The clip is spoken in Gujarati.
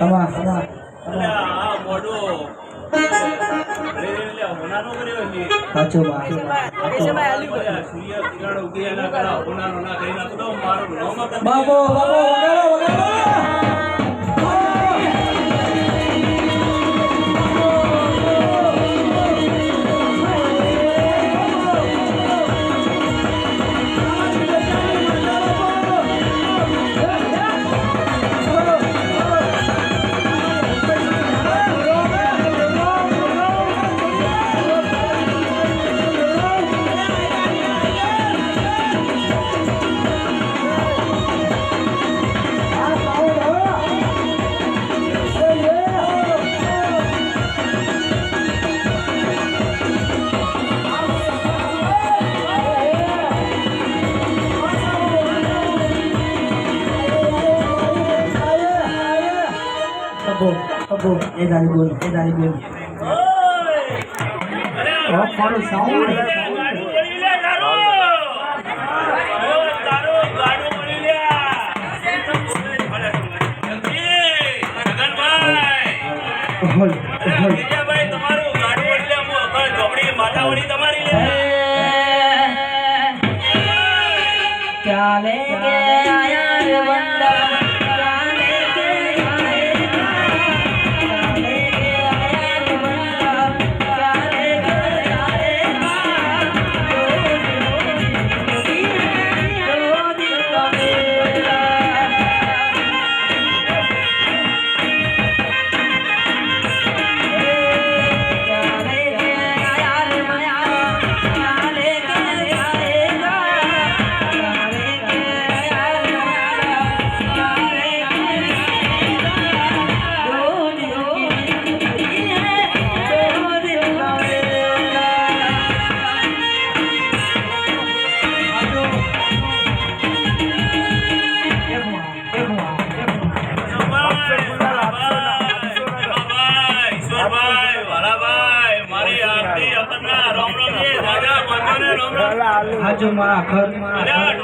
તમા આ મોઢો લે હોનાનો કર્યો છે સાચો બા સૂર્ય કિરણ ઉગે એના કરા હોનાનો ના કરી નાખો તો મારો નામ બાબો વગાડો અબો એ દાની બોલ ઓ ફોલો સાઉન્ડ ગાડું પડી લે ગાડું પડી લે હોલ ભાઈ તમારું ગાડું પડી લે હું અકળ ચોપડી માથાવડી તમારી લે ચાલે કે આયા રે બંદા હાજો માં ઘર માં